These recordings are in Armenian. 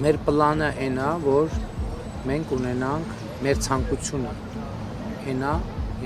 Մեր պլանը այն է, որ մենք ունենանք մեր ցանկությունը այն է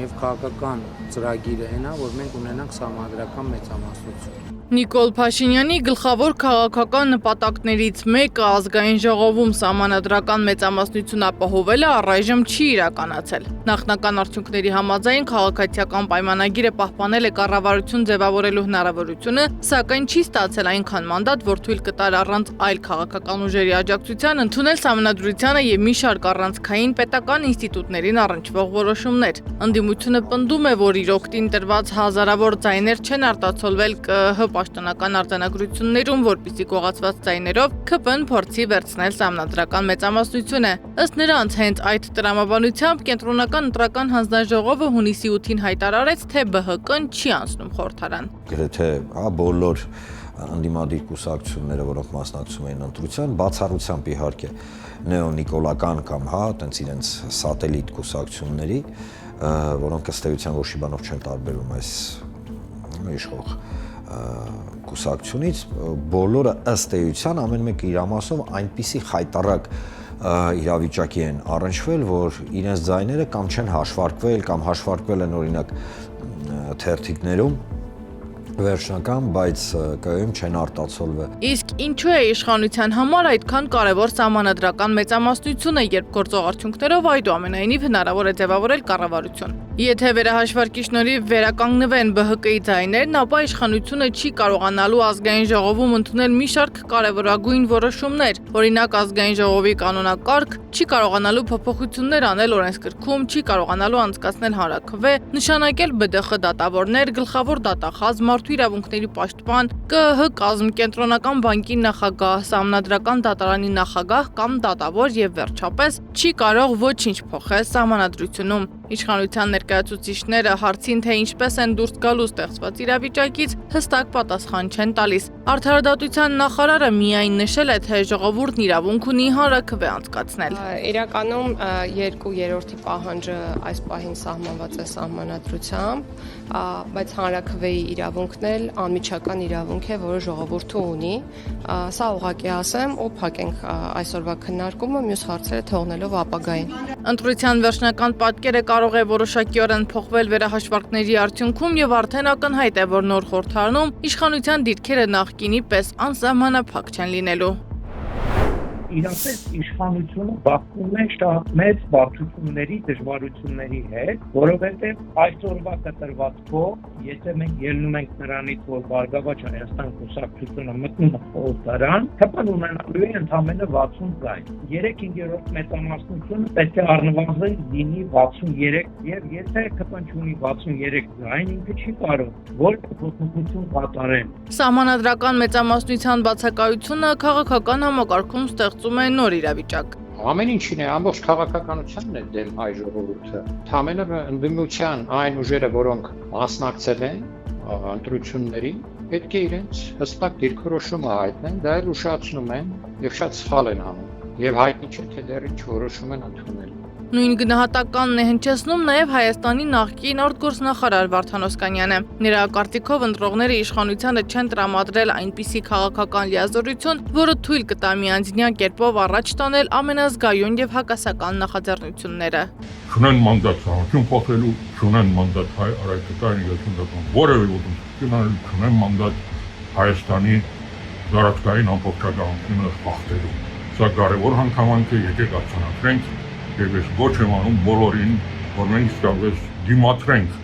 եւ քաղաքական ծրագիրը այն է, որ մենք ունենանք սահմանադրական մեծամասնություն։ Նիկոլ Փաշինյանի գլխավոր քաղաքական նպատակներից մեկը ազգային ժողովում սահմանադրական մեծամասնություն ապահովելը առայժմ չի իրականացել։ Նախնական արդյունքների համաձայն քաղաքացիական պայմանագիրը պահպանել է կառավարություն ձևավորելու հնարավորությունը, սակայն չի ստացել այնքան մանդատ, որ թույլ կտար առանց այլ քաղաքական ուժերի աջակցության ընդունել սահմանադրությանը եւ մի շարք առանցքային պետական ինստիտուտներին առնչվող որոշումներ։ Ընդդիմությունը պնդում է, որ իր օգտին տրված հազարավոր ձայներ չեն արտացոլվել ԿԸՀ պաշտոնական արձանագրություններում, որպիսի կողացված ձայներով ՔՊ-ն փորձի վերցնել սահմանադրական մեծամասնությունը։ Ըստ նրանց, հենց այդ տրամաբանությամբ կենտրոնական ընտրական հանձնաժողովը հունիսի 8-ին հայտարարեց, թե ԲՀԿ-ն չի անցնում խորհրդարան։ Գրեթե բոլոր ընդդիմադիր կուսակցությունները, որոնք մասնակցում էին ընտրության, բացառությամբ իհարկե նեոնիկոլական կամ այտենց իրենց սատելիտ կուսակցությունների, որոնք ըստ էության ոչ մի բանով չեն տարբերվում այս իշխող կուսակցությունից, բոլորը ըստ էության ամեն մեկը իր ամասով այնպիսի խայտառակ իրավիճակի են առնչվել, որ իրենց ձայները կամ չեն հաշվարկվել, կամ հաշվարկվել են օրինակ թերթիկներում վերջնական, բայց ԿԸՀ-ում չեն արտացոլվել։ Իսկ ինչու է իշխանության համար այդքան կարևոր սահմանադրական մեծամասնությունը, երբ գործող արդյունքներով այդուամենայնիվ հնարավոր է ձևավորել կառավարություն։ Եթե վերահաշվարկի շնորհիվ վերականգնվեն ԲՀԿ-ի ձայներն, ապա իշխանությունը չի կարողանալու ազգային ժողովում ընդունել մի շարք կարևորագույն որոշումներ, օրինակ ազգային ժողովի կանոնակարգ, չի կարողանալու փոփոխություններ անել օրենսգրքում, չի կարողանալու անցկացնել հանրաքվե, նշանակել ԲԴԽ դատավորներ, գլխավոր դատախազ, մարդու իրավունքների պաշտպան, ԿԸՀ կազմ, կենտրոնական բանկի նախագահ, սահմանադրական դատարանի նախագահ կամ դատավոր եւ վերջապես չի կարող ոչինչ փոխել սահմանադրությունում։ Իշխանության ներկայացուցիչները հարցին, թե ինչպես են դուրս գալու ստեղծված իրավիճակից, հստակ պատասխան չեն տալիս։ Արդարադատության նախարարը միայն նշել է, թե ժողովուրդն իրավունք ունի հանրաքվե անցկացնել։ Իրականում 2/3 պահանջը այս պահին սահմանված է սահմանադրությամբ, բայց հանրաքվեի իրավունքն էլ անմիջական իրավունք է, որը ժողովուրդը ունի։ Սա ուղղակի ասեմ, ու փակենք այսօրվա քննարկումը, մյուս հարցերը թողնելով ապագային։ Ընտրության վերջնական պատկերը կարող է որոշակիորեն փոխվել վերահաշվարկների արդյունքում եւ արդեն ակնհայտ է, որ նոր խորհրդարանում իշխանության դիրքերը նախկինի պես անսահմանափակ չեն լինելու։ Իրապես իշխանությունը բախվում է շատ մեծ բարդությունների, դժվարությունների հետ, որովհետև այսօրվա կտրվածքով, եթե մենք ելնում ենք նրանից, որ Բարգավաճ Հայաստան կուսակցությունը մտնում է խորհրդարան, ՀՊ-ն ունենալու է ընդամենը 60 ձայն։ 3/5 մեծամասնությունը պետք է առնվազն լինի 63, եւ եթե ՀՊ-ն ունի 63 ձայն, ինքը չի կարող որևէ փոփոխություն կատարել։ Սահմանադրական մեծամասնության բացակայությունը քաղաքական համակարգում ստեղծում է նոր իրավիճակ։ Ամեն ինչին է, ամբողջ քաղաքականությանն է դեմ հայ ժողովուրդը։ Թամենը ընդդիմության այն ուժերը, որոնք մասնակցել են ընտրություններին, պետք է իրենց հստակ դիրքորոշումը հայտնեն, դա էլ ուշացնում են եւ շատ սխալ են անում։ Եվ հայտնի չէ, թե դեռ ինչ որոշում են ընդունել։ Նույն գնահատականն է հնչեցնում նաև Հայաստանի նախկին արտգործնախարար Վարդան Օսկանյանը։ Նրա կարծիքով ընտրողները իշխանությանը չեն տրամադրել այնպիսի քաղաքական լիազորություն, որը թույլ կտա միանձնյա կերպով առաջ տանել ամենազգայուն եւ հակասական նախաձեռնությունները։ Չունեն մանդատ հանրություն փոխելու, չունեն մանդատ հայ առաքելական իշխանության որևէ ոդում, չունեն մանդատ Հայաստանի զարգացման ամբողջականությունը խախտելու։ Սա կարևոր հանգամանք է, եկեք արձանագրենք եւ ես ոչ եմ անում բոլորին, որ մենք իսկապես դիմացրենք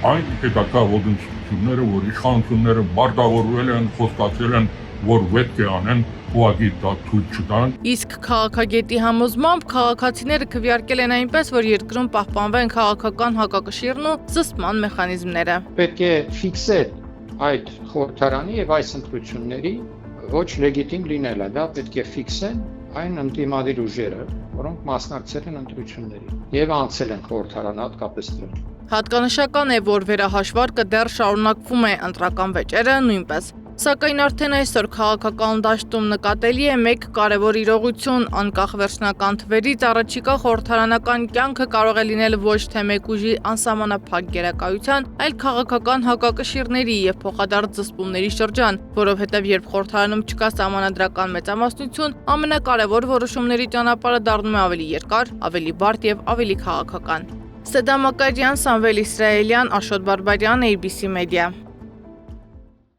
այն պետական ոդնչությունները, որ իշխանությունները բարտավորվել են, խոստացել են, որ պետք է անեն, ուղղակի դա թույլ չտան։ Իսկ քաղաքագետի համոզմամբ քաղաքացիները քվեարկել են այնպես, որ երկրում պահպանվեն քաղաքական հակակշիռն ու զսպման մեխանիզմները։ Պետք է ֆիքսել այդ խորհրդարանի եւ այս ընտրությունների ոչ լեգիտիմ լինելը, դա պետք է ֆիքսեն այն ընդդիմադիր ուժերը, որոնք մասնակցել են ընտրություններին եւ անցել են խորհրդարան հատկապես դրան։ Հատկանշական է, որ վերահաշվարկը դեռ շարունակվում է, ընտրական վեճերը նույնպես։ Սակայն արդեն այսօր քաղաքական դաշտում նկատելի է մեկ կարևոր իրողություն, անկախ վերջնական թվերից առաջիկա խորհրդարանական կյանքը կարող է լինել ոչ թե մեկ ուժի անսահմանափակ գերակայության, այլ քաղաքական հակակշիռների եւ փոխադարձ զսպումների շրջան, որովհետեւ երբ խորհրդարանում չկա սահմանադրական մեծամասնություն, ամենակարևոր որոշումների ճանապարհը դառնում է ավելի երկար, ավելի բարդ եւ ավելի քաղաքական։ Սեդա Մակարյան, Սամվել Իսրայելյան, Աշոտ Բարբարյան, ABC Media։